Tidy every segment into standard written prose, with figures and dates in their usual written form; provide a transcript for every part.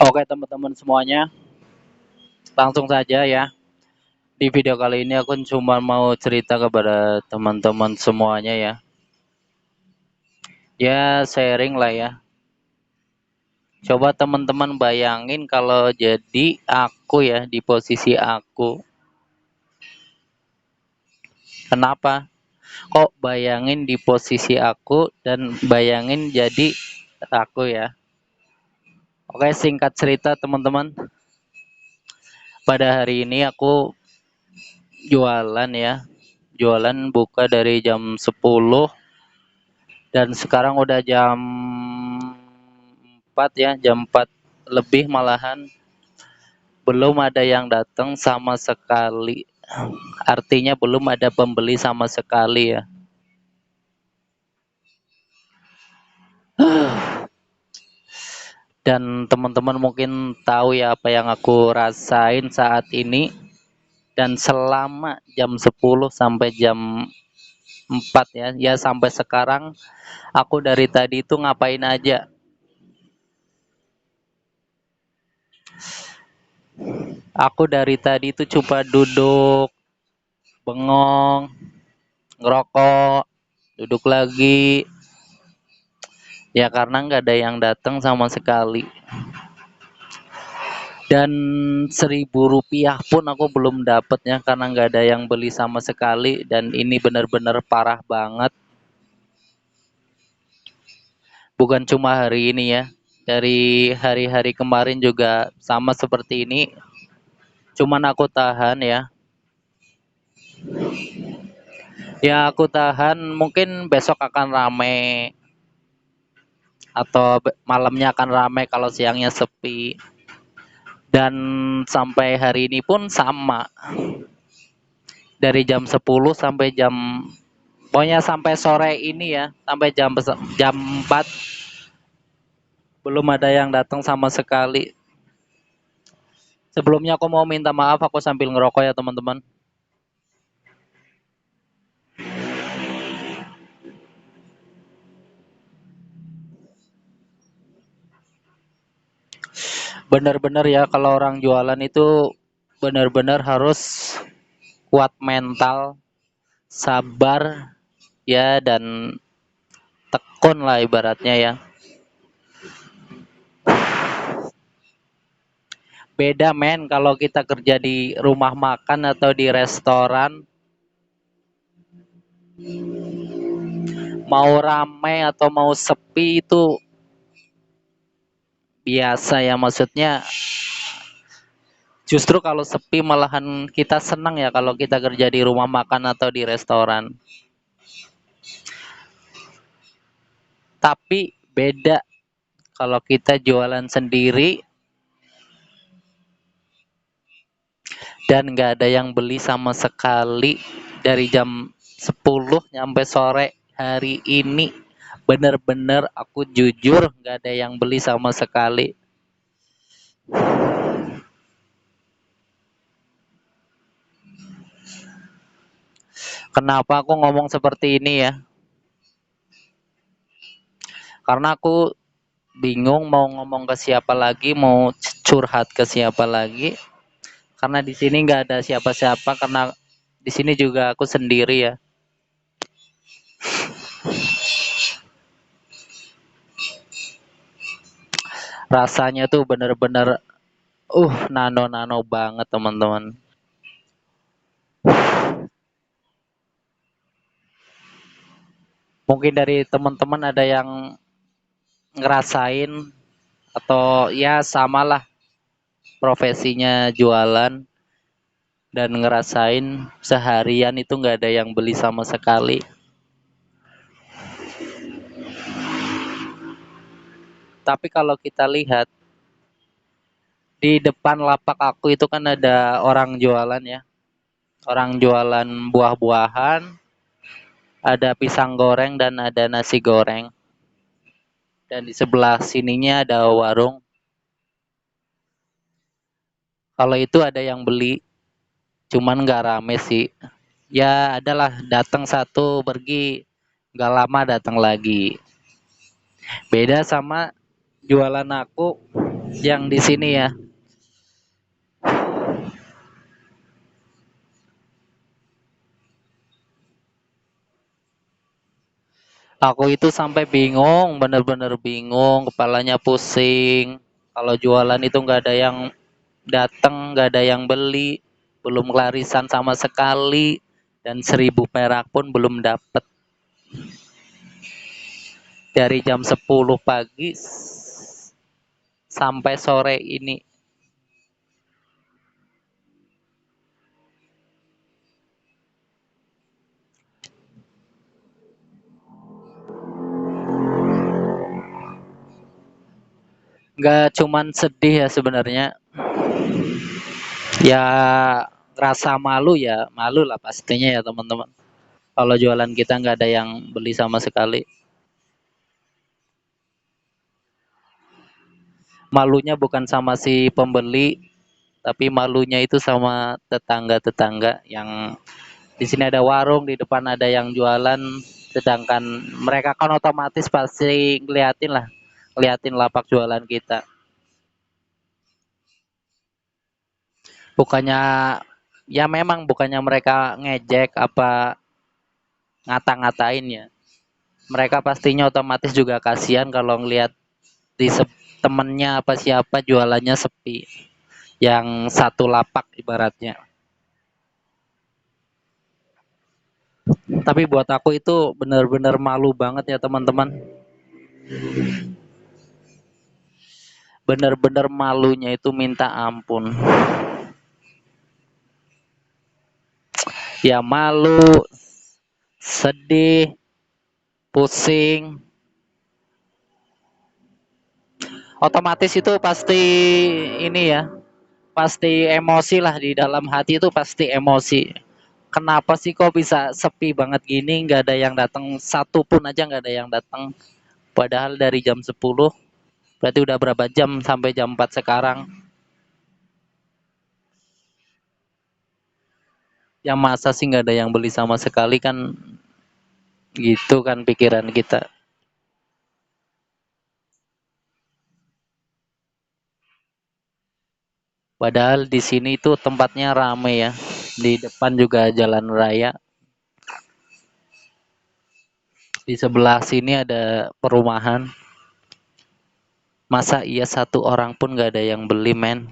Oke teman-teman semuanya, langsung saja ya. Di video kali ini aku cuma mau cerita kepada teman-teman semuanya ya. Ya sharing lah ya. Coba teman-teman bayangin kalau jadi aku ya di posisi aku. Kenapa? Kok bayangin di posisi aku dan bayangin jadi aku ya. Oke, singkat cerita teman-teman. Pada hari ini aku jualan ya. Jualan buka dari jam 10 dan sekarang udah jam 4 ya, jam 4 lebih malahan belum ada yang datang sama sekali. Artinya belum ada pembeli sama sekali ya. Dan teman-teman mungkin tahu ya apa yang aku rasain saat ini dan selama jam 10 sampai jam 4 ya. Ya sampai sekarang aku dari tadi itu ngapain aja. Aku dari tadi itu coba duduk, bengong, ngerokok, duduk lagi. Ya karena nggak ada yang datang sama sekali. Dan 1.000 rupiah pun aku belum dapatnya karena nggak ada yang beli sama sekali. Dan ini benar-benar parah banget. Bukan cuma hari ini ya. Dari hari-hari kemarin juga sama seperti ini. Cuman aku tahan ya. Ya aku tahan, mungkin besok akan rame atau malamnya akan ramai kalau siangnya sepi. Dan sampai hari ini pun sama. Dari jam 10 sampai jam pokoknya sampai sore ini ya, sampai jam 4 belum ada yang datang sama sekali. Sebelumnya aku mau minta maaf aku sambil ngerokok ya teman-teman. Benar-benar ya kalau orang jualan itu benar-benar harus kuat mental, sabar ya dan tekun lah ibaratnya ya. Beda men kalau kita kerja di rumah makan atau di restoran, mau ramai atau mau sepi itu biasa ya, maksudnya justru kalau sepi malahan kita senang ya kalau kita kerja di rumah makan atau di restoran. Tapi beda kalau kita jualan sendiri dan nggak ada yang beli sama sekali dari jam 10 sampai sore hari ini. Bener-bener aku jujur nggak ada yang beli sama sekali. Kenapa aku ngomong seperti ini ya? Karena aku bingung mau ngomong ke siapa lagi, mau curhat ke siapa lagi. Karena di sini nggak ada siapa-siapa, karena di sini juga aku sendiri ya. Rasanya tuh bener-bener nano-nano banget teman-teman. Mungkin dari teman-teman ada yang ngerasain atau ya samalah profesinya jualan dan ngerasain seharian itu nggak ada yang beli sama sekali. Tapi kalau kita lihat di depan lapak aku itu kan ada orang jualan ya, orang jualan buah-buahan, ada pisang goreng dan ada nasi goreng. Dan di sebelah sininya ada warung. Kalau itu ada yang beli, cuman nggak rame sih. Ya adalah datang satu pergi, nggak lama datang lagi. Beda sama jualan aku yang di sini ya. Aku itu sampai bingung, bener-bener bingung, kepalanya pusing. Kalau jualan itu nggak ada yang datang, nggak ada yang beli, belum kelarisan sama sekali, dan 1.000 perak pun belum dapet. Dari jam 10 pagi sampai sore ini. Nggak cuman sedih ya sebenarnya, ya rasa malu ya, malu lah pastinya ya teman-teman. Kalau jualan kita nggak ada yang beli sama sekali. Malunya bukan sama si pembeli, tapi malunya itu sama tetangga-tetangga yang di sini ada warung, di depan ada yang jualan, sedangkan mereka kan otomatis pasti ngeliatin lapak jualan kita. Bukannya, ya memang bukannya mereka ngejek apa ngata-ngatain ya. Mereka pastinya otomatis juga kasihan kalau ngelihat di temennya apa siapa jualannya sepi, yang satu lapak ibaratnya. Tapi buat aku itu benar-benar malu banget ya teman-teman. Benar-benar malunya itu minta ampun. Ya malu, sedih, pusing. Otomatis itu pasti ini ya, pasti emosi lah, di dalam hati itu pasti emosi. Kenapa sih kok bisa sepi banget gini, nggak ada yang datang, satu pun aja nggak ada yang datang. Padahal dari jam 10, berarti udah berapa jam sampai jam 4 sekarang. Yang masa sih nggak ada yang beli sama sekali kan, gitu kan pikiran kita. Padahal di sini itu tempatnya rame ya. Di depan juga jalan raya. Di sebelah sini ada perumahan. Masa iya satu orang pun nggak ada yang beli, men?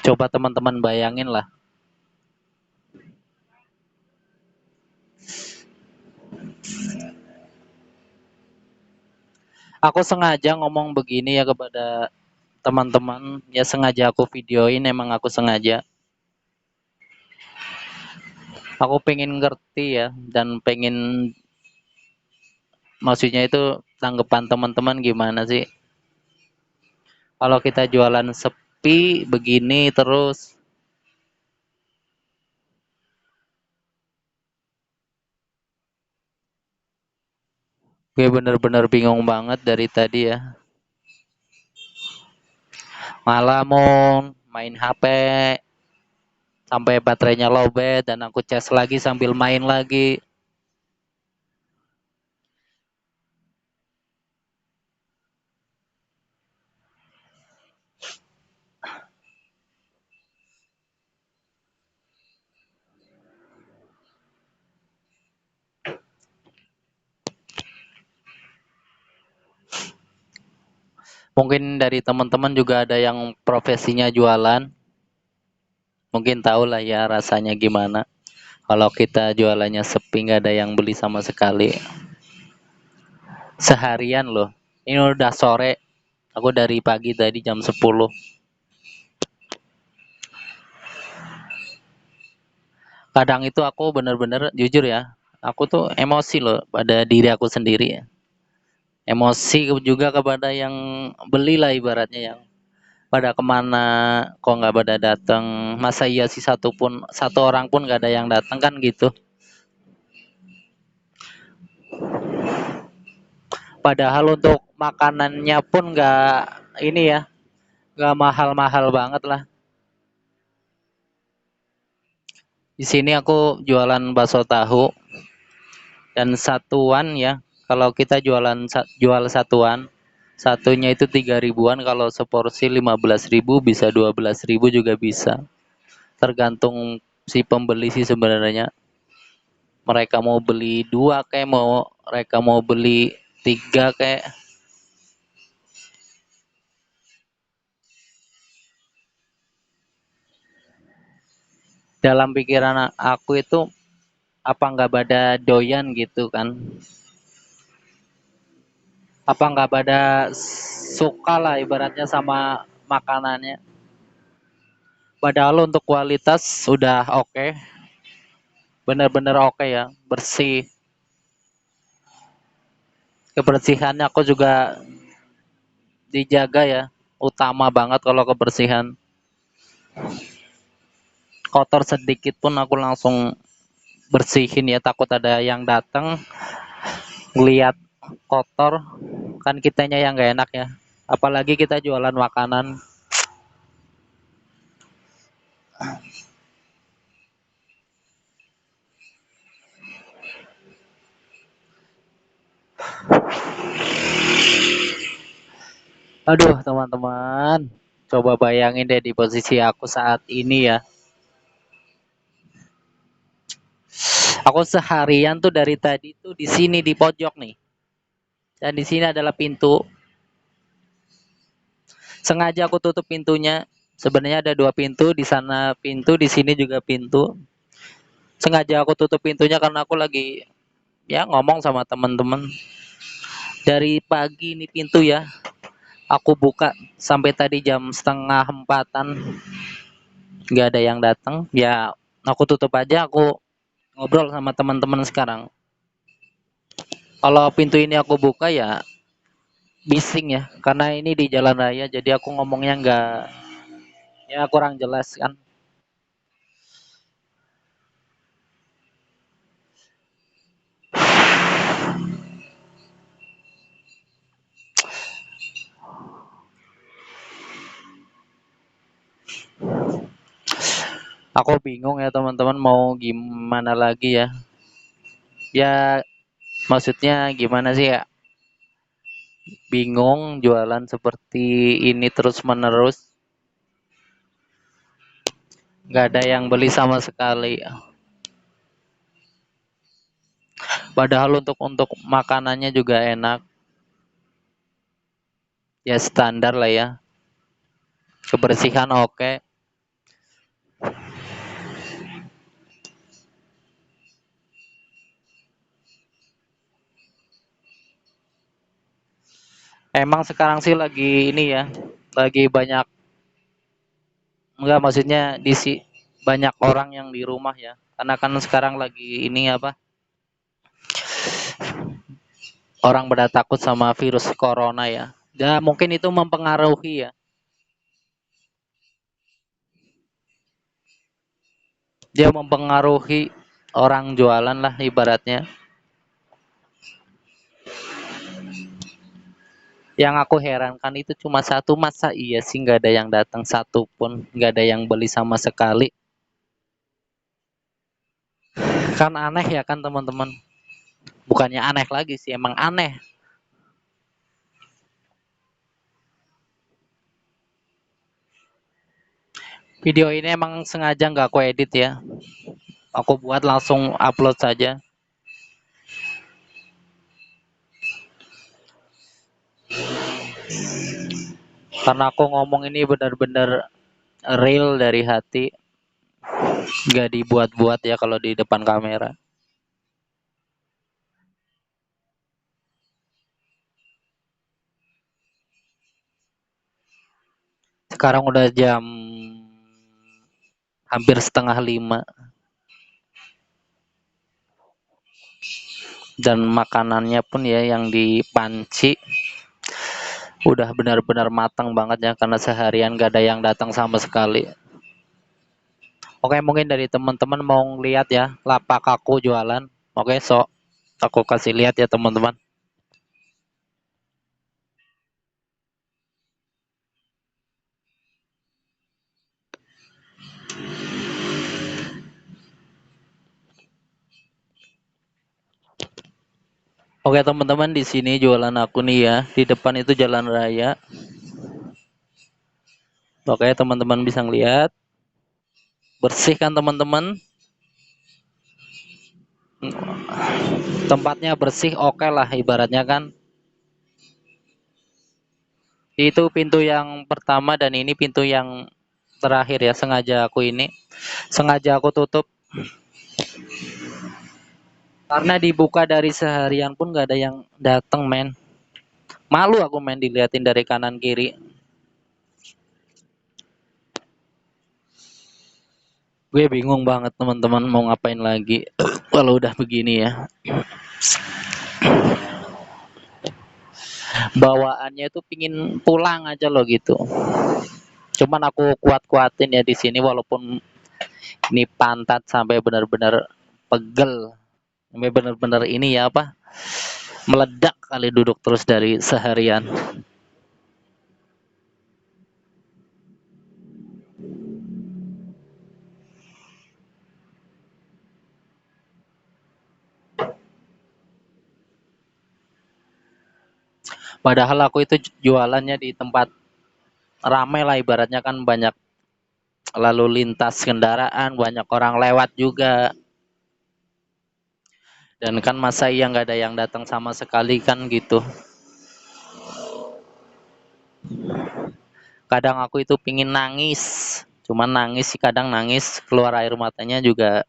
Coba teman-teman bayangin lah. Aku sengaja ngomong begini ya kepada teman-teman. Ya sengaja aku videoin, emang aku sengaja. Aku pengen ngerti ya, dan pengen, maksudnya itu tanggapan teman-teman gimana sih? Kalau kita jualan sepi begini terus, gue bener-bener bingung banget dari tadi ya. Ngalamun, main HP, sampai baterainya lowbat dan aku cas lagi sambil main lagi. Mungkin dari teman-teman juga ada yang profesinya jualan. Mungkin tahu lah ya rasanya gimana. Kalau kita jualannya sepi nggak ada yang beli sama sekali. Seharian loh. Ini udah sore. Aku dari pagi tadi jam 10. Kadang itu aku bener-bener jujur ya. Aku tuh emosi loh pada diri aku sendiri ya. Emosi juga kepada yang beli lah ibaratnya, yang pada kemana, kok nggak pada datang, masa iya sih satu orang pun nggak ada yang datang kan gitu. Padahal untuk makanannya pun nggak ini ya, nggak mahal-mahal banget lah. Di sini aku jualan bakso tahu dan satuan ya, kalau kita jual satuan Satunya itu 3 ribuan, kalau seporsi 15 ribu, bisa 12 ribu juga bisa. Tergantung si pembeli sih sebenarnya. Mereka mau beli dua kayak mau mereka mau beli tiga kayak. Dalam pikiran aku itu, apa nggak pada doyan gitu kan, apa nggak pada suka lah ibaratnya sama makanannya. Padahal untuk kualitas sudah oke, bener-bener oke ya, bersih. Kebersihannya aku juga dijaga ya, utama banget kalau kebersihan. Kotor sedikit pun aku langsung bersihin ya, takut ada yang datang lihat kotor, kan kitanya yang nggak enak ya, apalagi kita jualan makanan. Aduh teman-teman, coba bayangin deh di posisi aku saat ini ya. Aku seharian tuh dari tadi tuh di sini di pojok nih, dan di sini adalah pintu. Sengaja aku tutup pintunya. Sebenarnya ada dua pintu, di sana pintu, di sini juga pintu. Sengaja aku tutup pintunya karena aku lagi ya ngomong sama teman-teman. Dari pagi ini pintu ya, aku buka sampai tadi jam setengah empatan, nggak ada yang datang. Ya aku tutup aja, aku ngobrol sama teman-teman sekarang. Kalau pintu ini aku buka ya bising ya, karena ini di jalan raya, jadi aku ngomongnya nggak, ya kurang jelas kan. Aku bingung ya teman-teman, mau gimana lagi ya. Ya maksudnya gimana sih ya, bingung jualan seperti ini terus menerus, nggak ada yang beli sama sekali. Padahal untuk makanannya juga enak, ya standar lah ya, kebersihan oke. Emang sekarang sih lagi ini ya, lagi banyak, enggak maksudnya banyak orang yang di rumah ya, karena kan sekarang lagi ini apa, orang pada takut sama virus corona ya. Ya mungkin itu mempengaruhi ya, dia mempengaruhi orang jualan lah ibaratnya. Yang aku herankan itu cuma satu, masa iya sih nggak ada yang datang satu pun, nggak ada yang beli sama sekali. Kan aneh ya kan teman-teman, bukannya aneh lagi sih, emang aneh. Video ini emang sengaja nggak aku edit ya, aku buat langsung upload saja, karena aku ngomong ini benar-benar real dari hati, nggak dibuat-buat ya kalau di depan kamera. Sekarang udah jam hampir setengah lima, dan makanannya pun ya yang dipanci udah benar-benar matang banget ya, karena seharian gak ada yang datang sama sekali. Oke, mungkin dari teman-teman mau lihat ya lapak aku jualan. Oke, so aku kasih lihat ya teman-teman. Oke teman-teman, di sini jualan aku nih ya. Di depan itu jalan raya. Oke teman-teman bisa ngeliat. Bersih kan teman-teman? Tempatnya bersih, oke lah ibaratnya kan. Itu pintu yang pertama dan ini pintu yang terakhir ya. Sengaja aku tutup karena dibuka dari seharian pun gak ada yang dateng men. Malu aku main diliatin dari kanan kiri. Gue bingung banget teman-teman mau ngapain lagi kalau udah begini ya. Bawaannya itu pingin pulang aja loh gitu. Cuman aku kuat-kuatin ya di sini walaupun ini pantat sampai benar-benar pegel. Sampai benar-benar ini ya apa? Meledak kali duduk terus dari seharian. Padahal aku itu jualannya di tempat ramai lah ibaratnya kan banyak lalu lintas kendaraan, banyak orang lewat juga. Dan kan masa iya nggak ada yang datang sama sekali kan gitu. Kadang aku itu pingin nangis. Cuman nangis sih kadang nangis keluar air matanya juga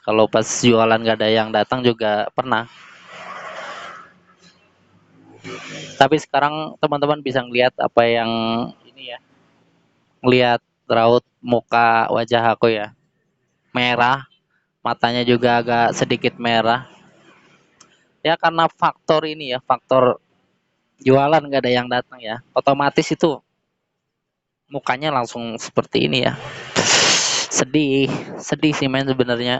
kalau pas jualan gak ada yang datang juga pernah. Tapi sekarang teman-teman bisa ngeliat apa yang ini ya, ngeliat raut muka wajah aku ya. Merah, matanya juga agak sedikit merah. Ya karena faktor ini ya, faktor jualan gak ada yang datang ya. Otomatis itu mukanya langsung seperti ini ya. Sedih, sedih sih men sebenarnya.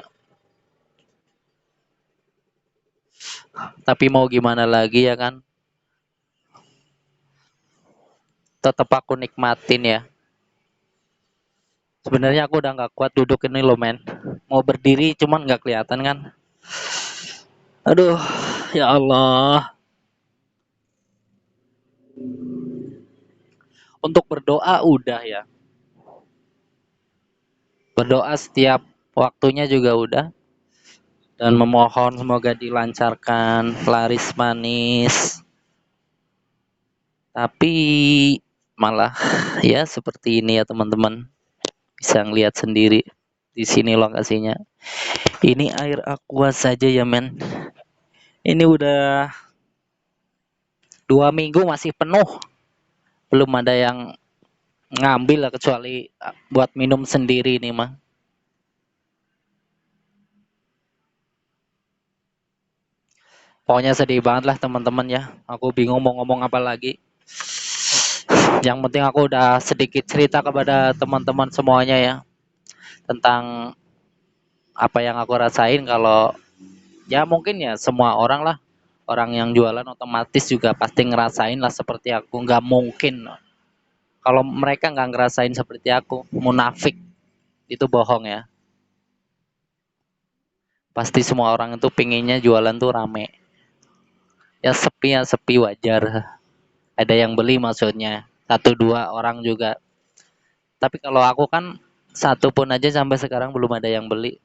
Tapi mau gimana lagi ya kan? Tetap aku nikmatin ya. Sebenarnya aku udah nggak kuat duduk ini loh men. Mau berdiri cuman nggak kelihatan kan. Aduh, ya Allah. Untuk berdoa udah ya. Berdoa setiap waktunya juga udah. Dan memohon semoga dilancarkan, laris manis. Tapi malah ya seperti ini ya teman-teman. Bisa ngelihat sendiri di sini lokasinya. Ini air aqua saja ya men. Ini udah 2 minggu masih penuh. Belum ada yang ngambil lah kecuali buat minum sendiri ini mah. Pokoknya sedih banget lah teman-teman ya. Aku bingung mau ngomong apa lagi. Yang penting aku udah sedikit cerita kepada teman-teman semuanya ya tentang apa yang aku rasain kalau ya mungkin ya semua orang lah, orang yang jualan otomatis juga pasti ngerasain lah seperti aku. Nggak mungkin kalau mereka nggak ngerasain seperti aku, munafik, itu bohong ya. Pasti semua orang itu pinginnya jualan tuh rame. Ya sepi wajar. Ada yang beli maksudnya. Satu dua orang juga. Tapi kalau aku kan satu pun aja sampai sekarang belum ada yang beli.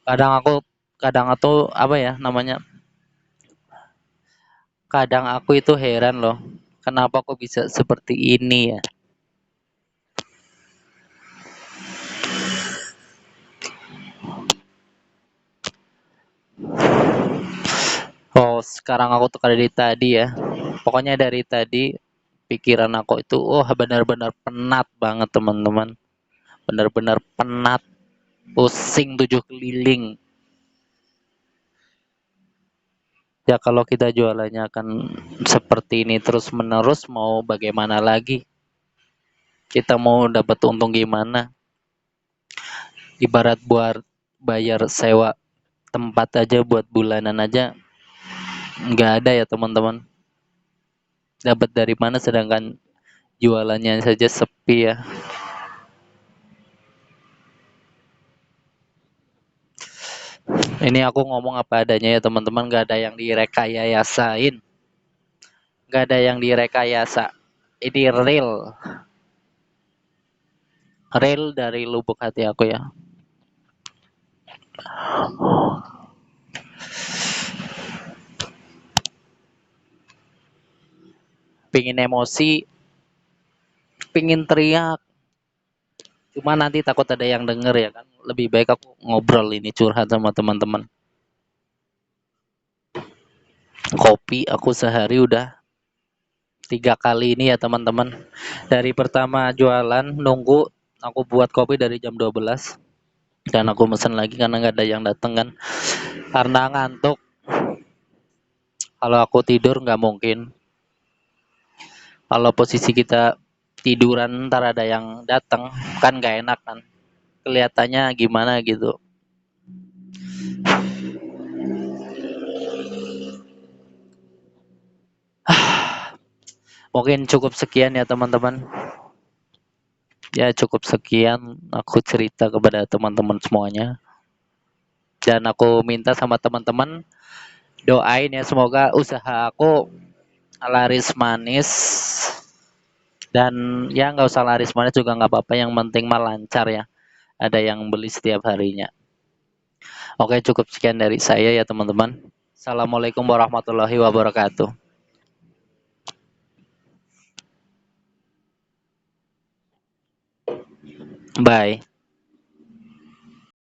Kadang aku apa ya namanya? Kadang aku itu heran loh. Kenapa kok bisa seperti ini ya? Oh, sekarang aku tuh dari tadi ya. Pokoknya dari tadi pikiran aku itu benar-benar penat banget teman-teman. Benar-benar penat, pusing 7 keliling. Ya kalau kita jualannya akan seperti ini terus menerus mau bagaimana lagi? Kita mau dapat untung gimana? Ibarat buat bayar sewa tempat aja buat bulanan aja nggak ada ya teman-teman. Dapat dari mana sedangkan jualannya saja sepi ya. Ini aku ngomong apa adanya ya teman-teman, gak ada yang direkayasain, gak ada yang direkayasa. Ini real dari lubuk hati aku ya. Pingin emosi, pingin teriak, cuma nanti takut ada yang denger ya kan. Lebih baik aku ngobrol ini, curhat sama teman-teman. Kopi aku sehari udah 3 kali ini ya teman-teman. Dari pertama jualan nunggu, aku buat kopi dari jam 12 dan aku mesen lagi karena nggak ada yang datang kan. Karena ngantuk. Kalau aku tidur nggak mungkin. Kalau posisi kita tiduran ntar ada yang datang kan nggak enak kan. Kelihatannya gimana gitu. Mungkin cukup sekian ya teman-teman. Ya cukup sekian aku cerita kepada teman-teman semuanya. Dan aku minta sama teman-teman doain ya semoga usaha aku laris manis, dan ya nggak usah laris manis juga nggak apa-apa, yang penting mah lancar ya, ada yang beli setiap harinya. Oke, cukup sekian dari saya ya teman-teman. Assalamualaikum warahmatullahi wabarakatuh. Bye.